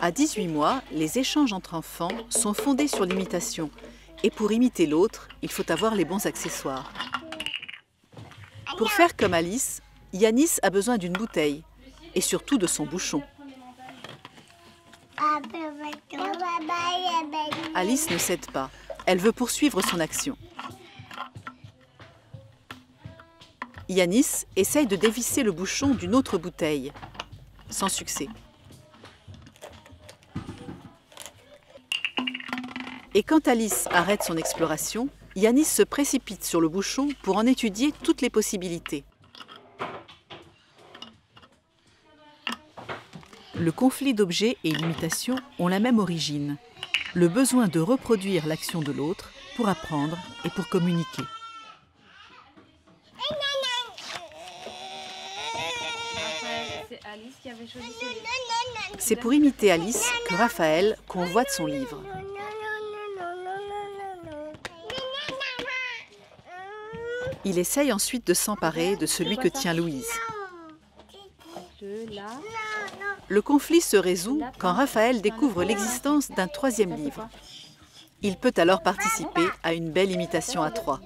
À 18 mois, les échanges entre enfants sont fondés sur l'imitation. Et pour imiter l'autre, il faut avoir les bons accessoires. Pour faire comme Alice, Yanis a besoin d'une bouteille et surtout de son bouchon. Alice ne cède pas. Elle veut poursuivre son action. Yanis essaye de dévisser le bouchon d'une autre bouteille. Sans succès. Et quand Alice arrête son exploration, Yanis se précipite sur le bouchon pour en étudier toutes les possibilités. Le conflit d'objets et l'imitation ont la même origine, le besoin de reproduire l'action de l'autre pour apprendre et pour communiquer. C'est pour imiter Alice que Raphaël convoite son livre. Il essaye ensuite de s'emparer de celui que tient Louise. Le conflit se résout quand Raphaël découvre l'existence d'un troisième livre. Il peut alors participer à une belle imitation à trois.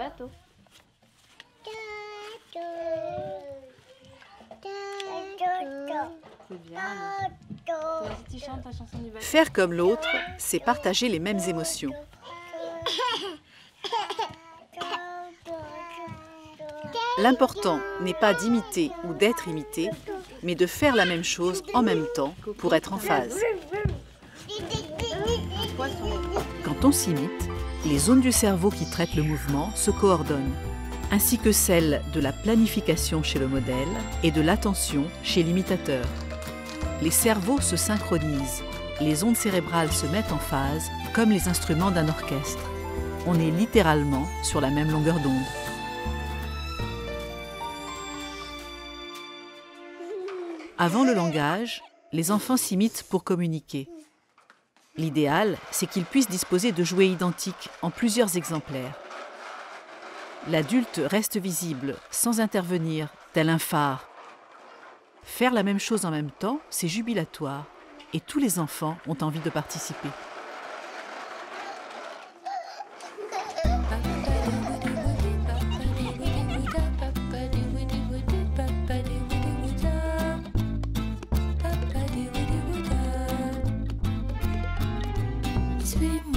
Faire comme l'autre, c'est partager les mêmes émotions. L'important n'est pas d'imiter ou d'être imité, mais de faire la même chose en même temps pour être en phase. Quand on s'imite, les zones du cerveau qui traitent le mouvement se coordonnent, ainsi que celles de la planification chez le modèle et de l'attention chez l'imitateur. Les cerveaux se synchronisent, les ondes cérébrales se mettent en phase comme les instruments d'un orchestre. On est littéralement sur la même longueur d'onde. Avant le langage, les enfants s'imitent pour communiquer. L'idéal, c'est qu'ils puissent disposer de jouets identiques en plusieurs exemplaires. L'adulte reste visible, sans intervenir, tel un phare. Faire la même chose en même temps, c'est jubilatoire, et tous les enfants ont envie de participer. Suis-moi.